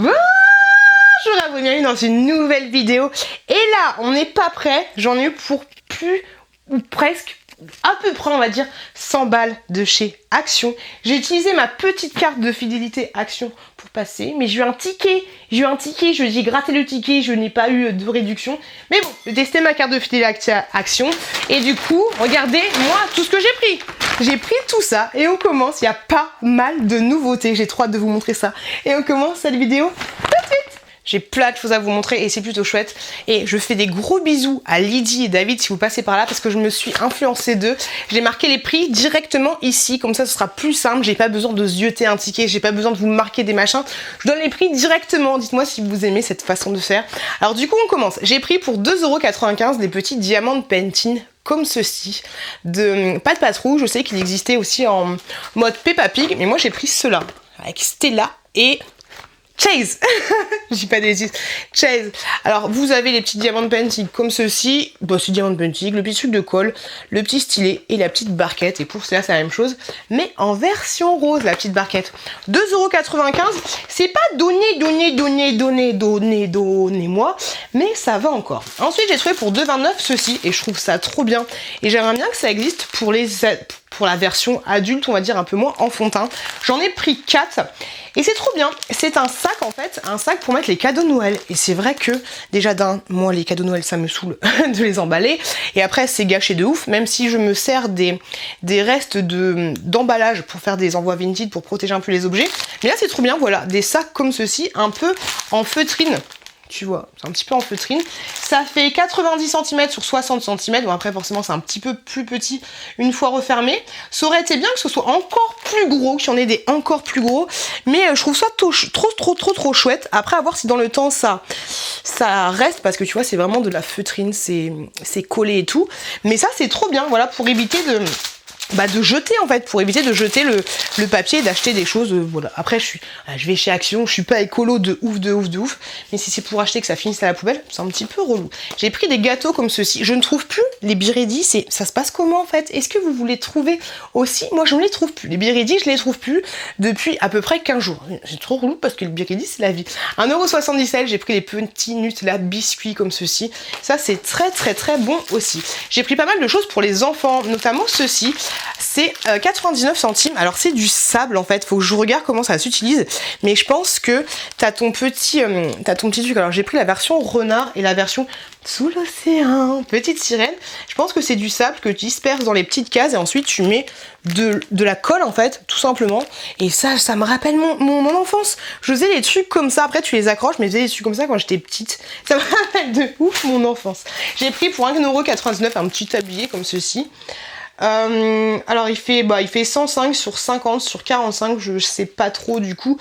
Bonjour à vous, bienvenue dans une nouvelle vidéo. Et là, on n'est pas prêt, j'en ai eu pour plus ou presque, à peu près on va dire, 100 balles de chez Action. J'ai utilisé ma petite carte de fidélité Action pour passer, mais j'ai eu un ticket, j'ai gratté le ticket, je n'ai pas eu de réduction. Mais bon, j'ai testé ma carte de fidélité Action et du coup, regardez moi tout ce que j'ai pris. J'ai pris tout ça et on commence, il y a pas mal de nouveautés, j'ai trop hâte de vous montrer ça. Et on commence cette vidéo tout de suite. J'ai plein de choses à vous montrer et c'est plutôt chouette. Et je fais des gros bisous à Lydie et David si vous passez par là parce que je me suis influencée d'eux. J'ai marqué les prix directement ici, comme ça ce sera plus simple. J'ai pas besoin de zioter un ticket, j'ai pas besoin de vous marquer des machins. Je donne les prix directement. Dites-moi si vous aimez cette façon de faire. Alors du coup on commence. J'ai pris pour 2,95 € des petits diamants de Pantene comme ceci, de Pat Patrou. Je sais qu'il existait aussi en mode Peppa Pig, mais moi j'ai pris ceux-là, avec Stella et Chase. Je dis pas des Chase. Alors vous avez les petits diamants de Pantene comme ceci, bon c'est diamant de Pantene, le petit truc de colle, le petit stylet et la petite barquette, et pour cela c'est la même chose, mais en version rose la petite barquette. 2,95 €, c'est pas donnez-moi, mais ça va encore. Ensuite j'ai trouvé pour 2,29 € ceci, et je trouve ça trop bien, et j'aimerais bien que ça existe pour la version adulte, on va dire un peu moins enfantin. J'en ai pris 4 et c'est trop bien. C'est un sac en fait, un sac pour mettre les cadeaux de Noël. Et c'est vrai que déjà moi les cadeaux de Noël ça me saoule de les emballer. Et après c'est gâché de ouf, même si je me sers des restes d'emballage pour faire des envois vintage pour protéger un peu les objets. Mais là c'est trop bien, voilà, des sacs comme ceci, un peu en feutrine. Tu vois, c'est un petit peu en feutrine. Ça fait 90 cm sur 60 cm. Bon, après, forcément, c'est un petit peu plus petit une fois refermé. Ça aurait été bien que ce soit encore plus gros, qu'il y en ait des encore plus gros. Mais je trouve ça trop chouette. Après, à voir si dans le temps, ça reste. Parce que tu vois, c'est vraiment de la feutrine. C'est collé et tout. Mais ça, c'est trop bien. Voilà, pour éviter de jeter en fait, pour éviter de jeter le papier et d'acheter des choses, voilà. Après je vais chez Action, je suis pas écolo de ouf, mais si c'est pour acheter que ça finisse à la poubelle, c'est un petit peu relou. J'ai pris des gâteaux comme ceci, je ne trouve plus les Biredi, ça se passe comment en fait? Est-ce que vous voulez trouver aussi? Moi je ne les trouve plus, les Biredi je les trouve plus depuis à peu près 15 jours. C'est trop relou parce que le Biredi c'est la vie. 1,77 €, j'ai pris les petits Nutella biscuits comme ceci, ça c'est très bon aussi. J'ai pris pas mal de choses pour les enfants, notamment ceci. C'est 99 centimes. Alors c'est du sable en fait, faut que je regarde comment ça s'utilise, mais je pense que t'as ton petit truc. Alors j'ai pris la version renard et la version sous l'océan, petite sirène. Je pense que c'est du sable que tu disperses dans les petites cases et ensuite tu mets de la colle en fait, tout simplement. Et ça me rappelle mon enfance. Je faisais des trucs comme ça, après tu les accroches, mais je faisais des trucs comme ça quand j'étais petite. Ça me rappelle de ouf mon enfance. J'ai pris pour 1,99 € un petit tablier comme ceci. Alors il fait 105 sur 50 sur 45, je sais pas trop du coup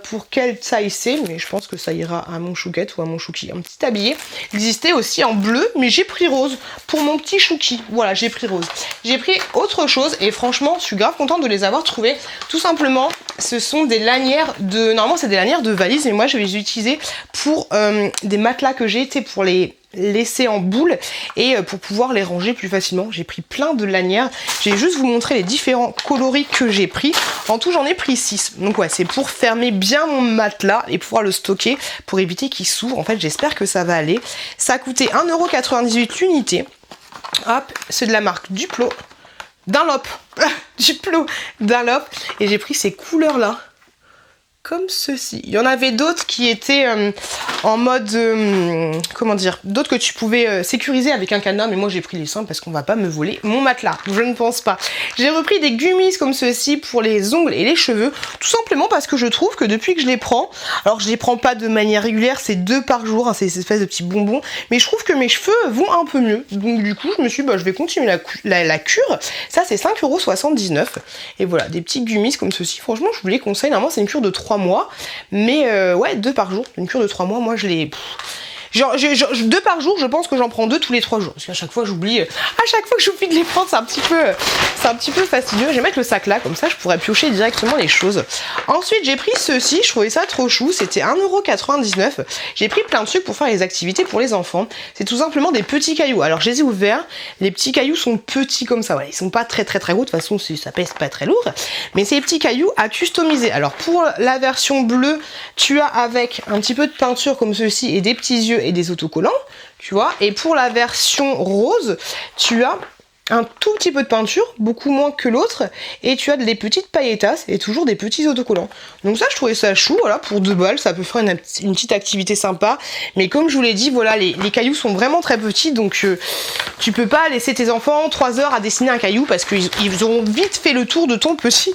pour quelle taille c'est, mais je pense que ça ira à mon chouquette ou à mon chouki. Un petit tablier. Il existait aussi en bleu, mais j'ai pris rose pour mon petit chouki. Voilà, j'ai pris rose. J'ai pris autre chose et franchement je suis grave contente de les avoir trouvées. Tout simplement, ce sont des lanières normalement c'est des lanières de valise, mais moi je vais les utiliser pour des matelas que j'ai été pour les laisser en boule et pour pouvoir les ranger plus facilement. J'ai pris plein de lanières, je vais juste vous montrer les différents coloris que j'ai pris. En tout j'en ai pris 6, donc ouais c'est pour fermer bien mon matelas et pouvoir le stocker pour éviter qu'il s'ouvre. En fait j'espère que ça va aller. Ça a coûté 1,98 € l'unité. Hop, c'est de la marque Duplo, Dunlop, Duplo, Dunlop, et j'ai pris ces couleurs là comme ceci. Il y en avait d'autres qui étaient en mode, comment dire, d'autres que tu pouvais sécuriser avec un cadenas, mais moi j'ai pris les simples parce qu'on va pas me voler mon matelas, je ne pense pas. J'ai repris des gummies comme ceci pour les ongles et les cheveux, tout simplement parce que je trouve que depuis que je les prends, alors je les prends pas de manière régulière, c'est 2 par jour, hein, c'est ces espèces de petits bonbons, mais je trouve que mes cheveux vont un peu mieux, donc du coup je me suis dit, je vais continuer la cure. Ça c'est 5,79 €, et voilà, des petits gummies comme ceci, franchement je vous les conseille. Normalement c'est une cure de 3 mois, mais ouais 2 par jour, une cure de 3 mois, moi je Genre, 2 par jour, je pense que j'en prends 2 tous les 3 jours. Parce qu'à chaque fois, j'oublie. À chaque fois que j'oublie de les prendre, c'est un petit peu fastidieux. Je vais mettre le sac là, comme ça, je pourrais piocher directement les choses. Ensuite, j'ai pris ceci. Je trouvais ça trop chou. C'était 1,99 €. J'ai pris plein de trucs pour faire les activités pour les enfants. C'est tout simplement des petits cailloux. Alors, je les ai ouverts. Les petits cailloux sont petits comme ça. Voilà, ils sont pas très gros. De toute façon, ça pèse pas très lourd. Mais c'est des petits cailloux à customiser. Alors, pour la version bleue, tu as avec un petit peu de peinture comme ceci et des petits yeux et des autocollants, tu vois. Et pour la version rose, tu as un tout petit peu de peinture, beaucoup moins que l'autre, et tu as des petites pailletas et toujours des petits autocollants. Donc ça, je trouvais ça chou, voilà, pour 2 balles, ça peut faire une petite activité sympa. Mais comme je vous l'ai dit, voilà, les cailloux sont vraiment très petits, donc tu peux pas laisser tes enfants 3 heures à dessiner un caillou parce qu'ils auront vite fait le tour de ton petit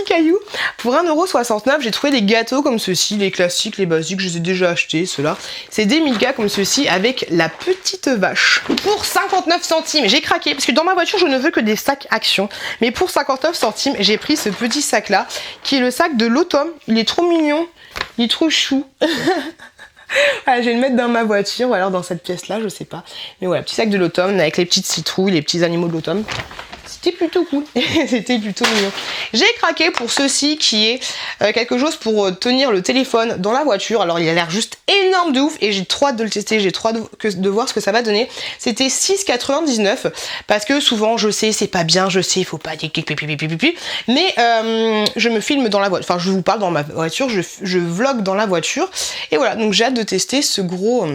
caillou. Pour 1,69 €, j'ai trouvé des gâteaux comme ceci, les classiques, les basiques, je les ai déjà achetés, ceux-là. C'est des Milka comme ceci avec la petite vache. Pour 59 centimes, j'ai craqué parce que dans ma voiture, je ne veux que des sacs Action. Mais pour 59 centimes, j'ai pris ce petit sac-là, qui est le sac de l'automne. Il est trop mignon, il est trop chou. Voilà, je vais le mettre dans ma voiture ou alors dans cette pièce-là, je sais pas. Mais voilà, petit sac de l'automne avec les petites citrouilles, les petits animaux de l'automne. C'était plutôt cool, c'était plutôt mignon. J'ai craqué pour ceci qui est quelque chose pour tenir le téléphone dans la voiture. Alors il a l'air juste énorme de ouf et j'ai trop hâte de le tester, j'ai trop hâte de voir ce que ça va donner. C'était 6,99 € parce que souvent je sais c'est pas bien, je sais il faut pas dire mais je me filme dans la voiture, enfin je vous parle dans ma voiture, je vlog dans la voiture et voilà, donc j'ai hâte de tester ce gros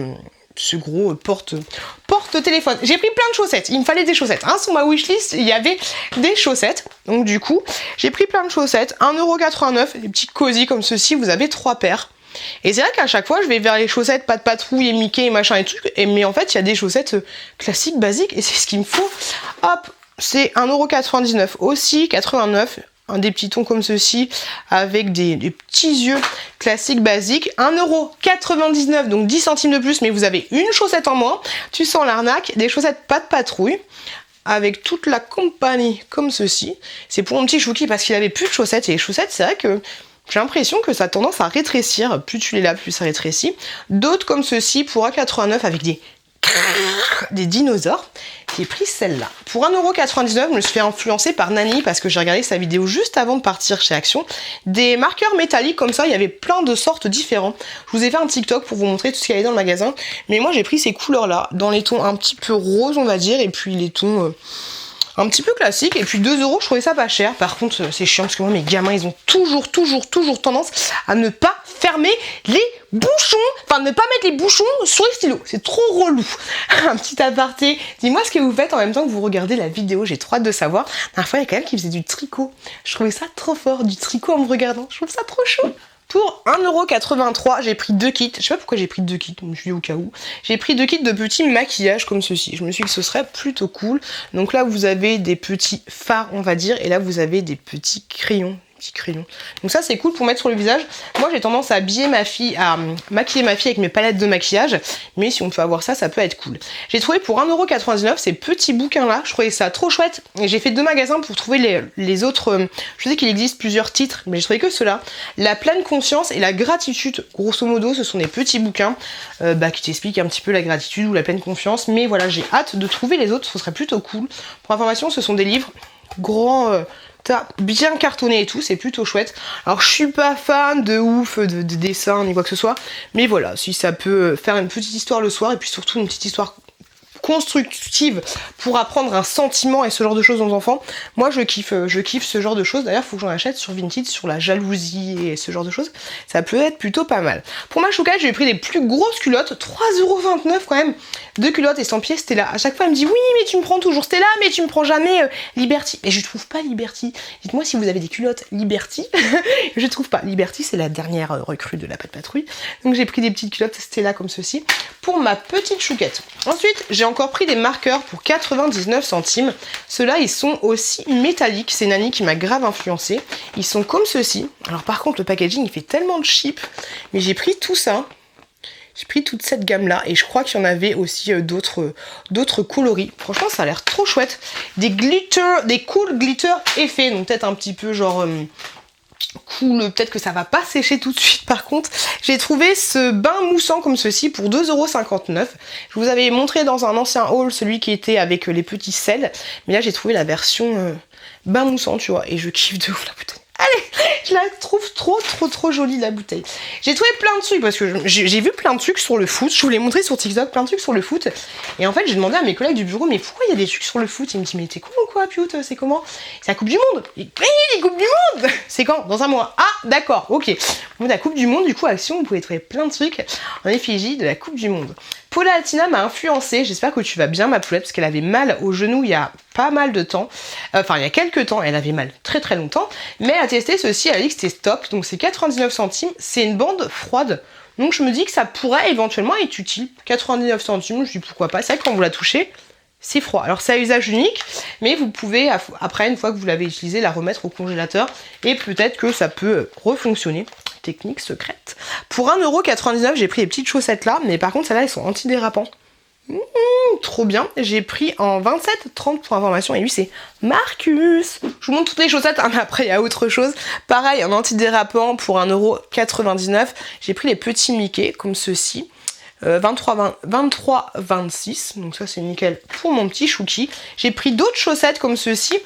porte-téléphone. J'ai pris plein de chaussettes, il me fallait des chaussettes. Hein, sur ma wishlist, il y avait des chaussettes. Donc du coup, j'ai pris plein de chaussettes. 1,89 €, des petits cosy comme ceci, vous avez 3 paires. Et c'est vrai qu'à chaque fois, je vais vers les chaussettes pas de patrouille et Mickey et machin et trucs. Mais en fait, il y a des chaussettes classiques, basiques, et c'est ce qu'il me faut. Hop, c'est 1,99 € aussi, 89 €. Des petits tons comme ceci avec des petits yeux classiques basiques. 1,99 €, donc 10 centimes de plus, mais vous avez une chaussette en moins. Tu sens l'arnaque. Des chaussettes pas de patrouille avec toute la compagnie comme ceci. C'est pour mon petit Chouki parce qu'il avait plus de chaussettes. Et les chaussettes, c'est vrai que j'ai l'impression que ça a tendance à rétrécir. Plus tu les laves, plus ça rétrécit. D'autres comme ceci pour 1,89 € avec des dinosaures. J'ai pris celle-là. Pour 1,99 €, je me suis fait influencer par Nani parce que j'ai regardé sa vidéo juste avant de partir chez Action. Des marqueurs métalliques comme ça, il y avait plein de sortes différentes. Je vous ai fait un TikTok pour vous montrer tout ce qu'il y avait dans le magasin. Mais moi j'ai pris ces couleurs-là, dans les tons un petit peu rose on va dire, et puis les tons un petit peu classiques. Et puis 2 €, je trouvais ça pas cher. Par contre c'est chiant parce que moi mes gamins ils ont toujours tendance à ne pas fermer les bouchons, enfin ne pas mettre les bouchons sur les stylos, c'est trop relou. Un petit aparté, dis-moi ce que vous faites en même temps que vous regardez la vidéo, j'ai trop hâte de savoir. La dernière fois il y a quelqu'un qui faisait du tricot, je trouvais ça trop fort, du tricot en me regardant, je trouve ça trop chaud. Pour 1,83 €, j'ai pris 2 kits. Je sais pas pourquoi j'ai pris 2 kits, je me suis dit au cas où. J'ai pris 2 kits de petits maquillages comme ceci. Je me suis dit que ce serait plutôt cool. Donc là, vous avez des petits fards, on va dire. Et là, vous avez des petits crayons. Donc ça c'est cool pour mettre sur le visage. Moi j'ai tendance à maquiller ma fille avec mes palettes de maquillage, mais si on peut avoir ça, ça peut être cool. J'ai trouvé pour 1,99 € ces petits bouquins là, je trouvais ça trop chouette. Et j'ai fait 2 magasins pour trouver les autres. Je sais qu'il existe plusieurs titres, mais j'ai trouvé que ceux-là. La pleine conscience et la gratitude, grosso modo, ce sont des petits bouquins qui t'expliquent un petit peu la gratitude ou la pleine confiance. Mais voilà, j'ai hâte de trouver les autres, ce serait plutôt cool. Pour information, ce sont des livres grands. Bien cartonné et tout, c'est plutôt chouette. Alors je suis pas fan de ouf de dessin ni quoi que ce soit, mais voilà, si ça peut faire une petite histoire le soir et puis surtout une petite histoire constructive pour apprendre un sentiment et ce genre de choses aux enfants, moi je kiffe ce genre de choses. D'ailleurs faut que j'en achète sur Vinted sur la jalousie et ce genre de choses, ça peut être plutôt pas mal. Pour ma choucate, j'ai pris des plus grosses culottes, 3,29 € quand même, 2 culottes estampillées Stella. À chaque fois elle me dit oui mais tu me prends toujours Stella, mais tu me prends jamais Liberty. Et je trouve pas Liberty. Dites-moi si vous avez des culottes Liberty. Je trouve pas. Liberty c'est la dernière recrue de la Pat Patrouille. Donc j'ai pris des petites culottes Stella comme ceci pour ma petite chouquette. Ensuite j'ai encore pris des marqueurs pour 99 centimes. Ceux-là, ils sont aussi métalliques. C'est Nani qui m'a grave influencé. Ils sont comme ceci. Alors par contre, le packaging, il fait tellement de cheap. Mais j'ai pris tout ça. J'ai pris toute cette gamme-là. Et je crois qu'il y en avait aussi d'autres coloris. Franchement, ça a l'air trop chouette. Des glitter, des cool glitter effets. Donc peut-être un petit peu genre cool, peut-être que ça va pas sécher tout de suite. Par contre, j'ai trouvé ce bain moussant comme ceci pour 2,59 €. Je vous avais montré dans un ancien haul celui qui était avec les petits sels, mais là j'ai trouvé la version bain moussant, tu vois, et je kiffe de ouf la bouteille. Allez, je la trouve trop jolie la bouteille. J'ai trouvé plein de trucs parce que j'ai vu plein de trucs sur le foot. Je vous l'ai montré sur TikTok, plein de trucs sur le foot. Et en fait, j'ai demandé à mes collègues du bureau, mais pourquoi il y a des trucs sur le foot? Ils me disent, mais t'es con ou quoi, Piout? C'est comment? C'est la Coupe du Monde. Et les Coupes du Monde, c'est quand? Dans un mois. Ah, d'accord, ok. Bon, la Coupe du Monde, du coup, Action, vous pouvez trouver plein de trucs en effigie de la Coupe du Monde. Paula Altina m'a influencée, j'espère que tu vas bien ma poulette, parce qu'elle avait mal au genou il y a pas mal de temps, enfin il y a quelques temps, elle avait mal très longtemps, mais elle a testé ceci, elle a dit que c'était top, donc c'est 99 centimes, c'est une bande froide, donc je me dis que ça pourrait éventuellement être utile, 99 centimes, je dis pourquoi pas, c'est vrai que quand vous la touchez, c'est froid. Alors c'est à usage unique, mais vous pouvez, après une fois que vous l'avez utilisé, la remettre au congélateur, et peut-être que ça peut refonctionner. Technique secrète. Pour 1,99 €, j'ai pris les petites chaussettes là, mais par contre celles-là elles sont antidérapantes. Trop bien. J'ai pris en 27,30 pour information, et lui c'est Marcus. Je vous montre toutes les chaussettes, hein, mais après il y a autre chose. Pareil, en antidérapant pour 1,99 €. J'ai pris les petits Mickey comme ceci. 23,26, donc ça c'est nickel pour mon petit chouki. J'ai pris d'autres chaussettes comme ceci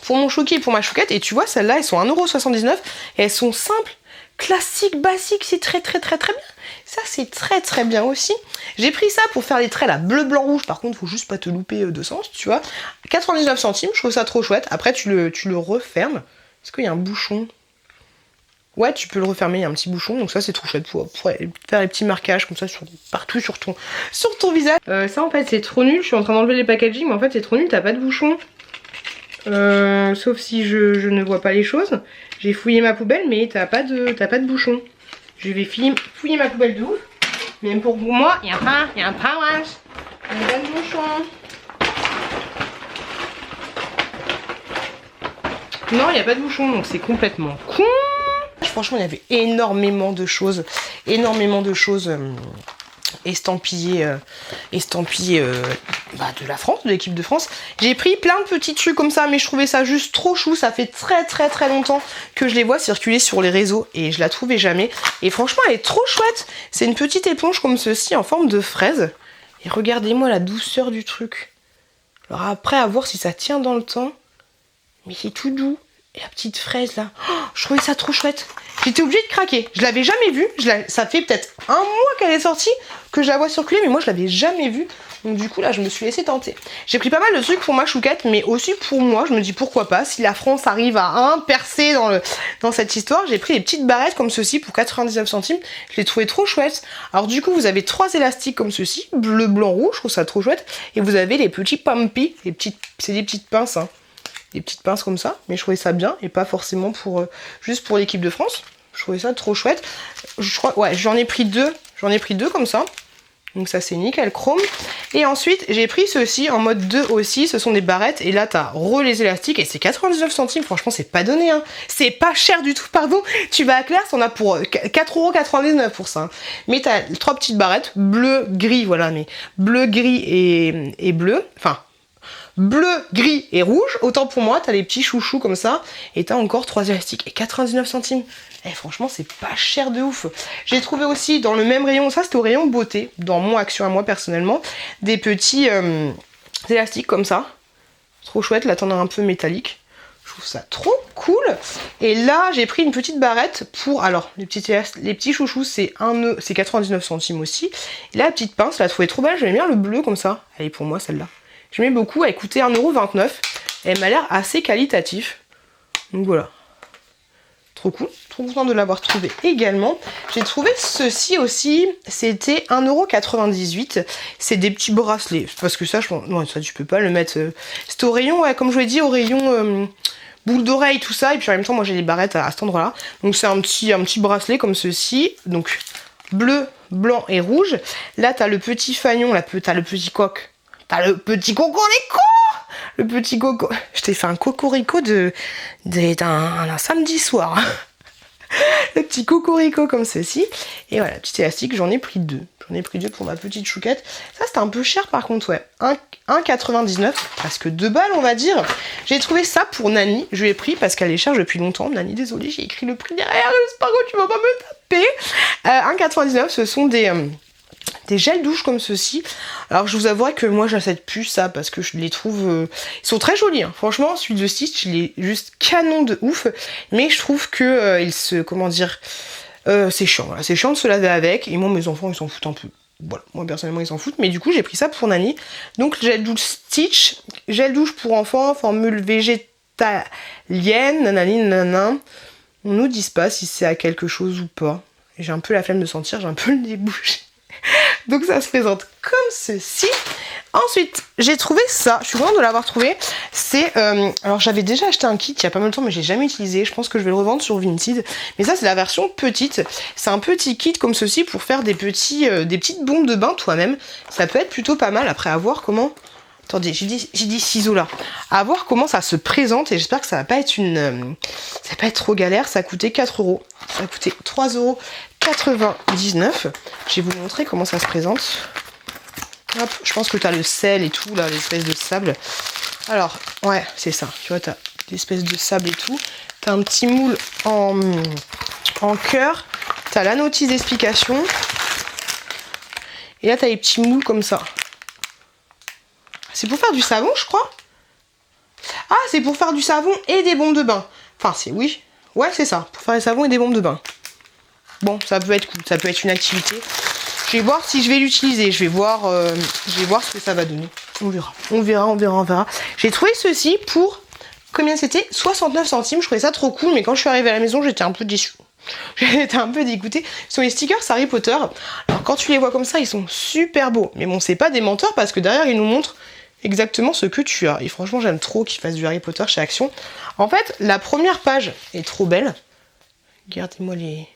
pour mon chouki et pour ma chouquette, et tu vois celles-là elles sont 1,79 € et elles sont simples, classiques, basiques, c'est très bien. Ça c'est très bien aussi. J'ai pris ça pour faire les traits là, bleu, blanc, rouge, par contre faut juste pas te louper de sens, tu vois. 99 centimes, je trouve ça trop chouette. Après tu le refermes. Est-ce qu'il y a un bouchon? Ouais, tu peux le refermer, il y a un petit bouchon, donc ça c'est trop chouette pour faire les petits marquages comme ça partout sur ton visage. Ça en fait c'est trop nul, je suis en train d'enlever les packaging, mais en fait c'est trop nul, t'as pas de bouchon. Sauf si je ne vois pas les choses. J'ai fouillé ma poubelle, mais t'as pas de bouchon. Je vais fouiller ma poubelle de ouf. Mais pour moi, il y a pas wesh. Il n'y a pas de bouchon. Non, il n'y a pas de bouchon, donc c'est complètement con. Franchement, il y avait énormément de choses estampillées de la France, de l'équipe de France. J'ai pris plein de petits trucs comme ça, mais je trouvais ça juste trop chou. Ça fait très longtemps que je les vois circuler sur les réseaux et je la trouvais jamais. Et franchement, elle est trop chouette. C'est une petite éponge comme ceci en forme de fraise. Et regardez-moi la douceur du truc. Alors après, à voir si ça tient dans le temps. Mais c'est tout doux. Et la petite fraise là, oh, je trouvais ça trop chouette. J'étais obligée de craquer. Je l'avais jamais vue. Ça fait peut-être un mois qu'elle est sortie que je la vois circuler, mais moi je l'avais jamais vue. Donc du coup là je me suis laissée tenter. J'ai pris pas mal de trucs pour ma chouquette, mais aussi pour moi. Je me dis pourquoi pas. Si la France arrive à percer dans cette histoire, j'ai pris des petites barrettes comme ceci pour 99 centimes. Je les trouvais trop chouettes. Alors du coup vous avez 3 élastiques comme ceci, bleu, blanc, rouge. Je trouve ça trop chouette. Et vous avez les petits pumpy, c'est des petites pinces. Hein. Des petites pinces comme ça, mais je trouvais ça bien et pas forcément juste pour l'équipe de France. Je trouvais ça trop chouette. Je crois, ouais, j'en ai pris deux comme ça. Donc ça c'est nickel chrome. Et ensuite j'ai pris ceci en mode 2 aussi. Ce sont des barrettes et là t'as les élastiques et c'est 99 centimes. Franchement c'est pas donné, hein. C'est pas cher du tout, pardon. Tu vas à Claire, t'en as pour 4,99 € pour ça. Hein. Mais t'as 3 petites barrettes, bleu, gris, voilà, mais bleu, gris et bleu. Enfin, bleu, gris et rouge. Autant pour moi, t'as les petits chouchous comme ça. Et t'as encore 3 élastiques et 99 centimes. Eh, franchement, c'est pas cher de ouf. J'ai trouvé aussi dans le même rayon, ça c'était au rayon beauté, dans mon action à moi personnellement, des petits élastiques comme ça. Trop chouette, là t'en as un peu métallique. Je trouve ça trop cool. Et là, j'ai pris une petite barrette pour... Alors, les petits chouchous, c'est 99 centimes aussi. Et là, la petite pince, je la trouvais trop belle. J'aime bien le bleu comme ça. Elle est pour moi, celle-là. J'aimais beaucoup, elle coûtait 1,29 €. Elle m'a l'air assez qualitatif. Donc voilà. Trop cool, trop content de l'avoir trouvé également. J'ai trouvé ceci aussi, c'était 1,98 €. C'est des petits bracelets, parce que ça, non, ça tu peux pas le mettre. C'était au rayon, ouais, comme je vous l'ai dit, au rayon boucle d'oreille, tout ça. Et puis en même temps, moi j'ai les barrettes à cet endroit-là. Donc c'est un petit bracelet comme ceci. Donc bleu, blanc et rouge. Là, t'as le petit fanion, là, t'as le petit coq. T'as le petit cocorico! Le petit coco. Je t'ai fait un cocorico d'un samedi soir. Le petit cocorico comme ceci. Et voilà, petit élastique, j'en ai pris deux. J'en ai pris deux pour ma petite chouquette. Ça, c'était un peu cher par contre, ouais. 1,99, presque 2 balles, on va dire. J'ai trouvé ça pour Nani. Je l'ai pris parce qu'elle est chère depuis longtemps. Nani, désolée, j'ai écrit le prix derrière. J'espère que tu vas pas me taper. 1,99, ce sont des gels douche comme ceci. Alors je vous avouerai que moi j'achète plus ça parce que je les trouve ils sont très jolis hein. Franchement celui de Stitch il est juste canon de ouf, mais je trouve que il se comment dire c'est chiant, voilà. C'est chiant de se laver avec, et moi mes enfants ils s'en foutent un peu. Voilà, moi personnellement ils s'en foutent, mais du coup j'ai pris ça pour Nani. Donc gel douche Stitch, gel douche pour enfants, formule végétalienne, nanani nanana. On nous dit pas si c'est à quelque chose ou pas. J'ai un peu la flemme de sentir, j'ai un peu le nez bouché. Donc ça se présente comme ceci. Ensuite, j'ai trouvé ça. Je suis contente de l'avoir trouvé. C'est alors j'avais déjà acheté un kit il y a pas mal de temps, mais j'ai jamais utilisé. Je pense que je vais le revendre sur Vinted. Mais ça, c'est la version petite. C'est un petit kit comme ceci pour faire des petites bombes de bain toi-même. Ça peut être plutôt pas mal. Après, à voir comment. Attendez, j'ai dit ciseaux là. À voir comment ça se présente, et j'espère que ça va pas être ça va pas être trop galère. Ça a coûté 4 €. Ça a coûté 3,99 €. Je vais vous montrer comment ça se présente. Hop, je pense que tu as le sel et tout, là, l'espèce de sable. Alors, ouais, c'est ça. Tu vois, tu as l'espèce de sable et tout. Tu as un petit moule en cœur. Tu as la notice d'explication. Et là, tu as les petits moules comme ça. C'est pour faire du savon, je crois. Ah, c'est pour faire du savon et des bombes de bain. Enfin, c'est oui. Ouais, c'est ça. Pour faire des savons et des bombes de bain. Bon, ça peut être cool. Ça peut être une activité. Je vais voir si je vais l'utiliser. Je vais voir ce que ça va donner. On verra. On verra. J'ai trouvé ceci pour... Combien c'était? 69 centimes. Je trouvais ça trop cool. Mais quand je suis arrivée à la maison, j'étais un peu déçue. J'étais un peu dégoûtée. Ce sont les stickers Harry Potter. Alors, quand tu les vois comme ça, ils sont super beaux. Mais bon, c'est pas des menteurs parce que derrière, ils nous montrent exactement ce que tu as. Et franchement, j'aime trop qu'ils fassent du Harry Potter chez Action. En fait, la première page est trop belle. Regardez-moi les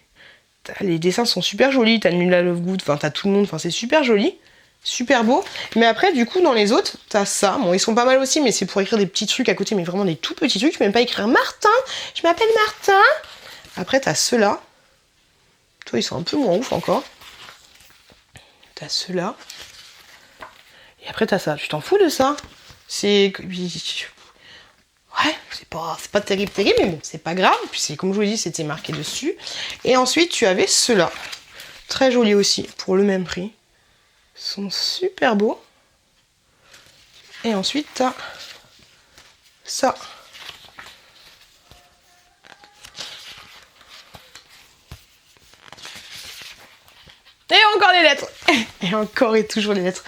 dessins sont super jolis. T'as Nula Lovegood, enfin t'as tout le monde, enfin c'est super joli. Super beau. Mais après, du coup, dans les autres, t'as ça. Bon, ils sont pas mal aussi, mais c'est pour écrire des petits trucs à côté, mais vraiment des tout petits trucs. Tu peux même pas écrire Martin. Je m'appelle Martin. Après, t'as ceux-là. Toi, ils sont un peu moins ouf encore. T'as ceux-là. Et après, t'as ça. Tu t'en fous de ça? C'est... Ouais, c'est pas terrible, mais bon, c'est pas grave. Puis c'est comme je vous dis, c'était marqué dessus. Et ensuite, tu avais ceux-là. Très jolis aussi, pour le même prix. Ils sont super beaux. Et ensuite, t'as ça. Et encore les lettres. Et encore et toujours les lettres.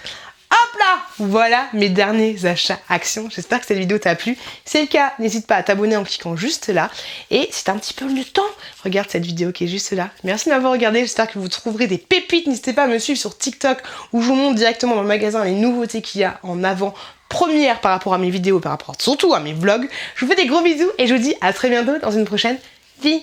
Hop là! Voilà mes derniers achats Action. J'espère que cette vidéo t'a plu. Si c'est le cas, n'hésite pas à t'abonner en cliquant juste là. Et si t'as un petit peu le temps, regarde cette vidéo qui est juste là. Merci de m'avoir regardé. J'espère que vous trouverez des pépites. N'hésitez pas à me suivre sur TikTok où je vous montre directement dans le magasin les nouveautés qu'il y a en avant. Première par rapport à mes vidéos, par rapport surtout à mes vlogs. Je vous fais des gros bisous et je vous dis à très bientôt dans une prochaine vidéo.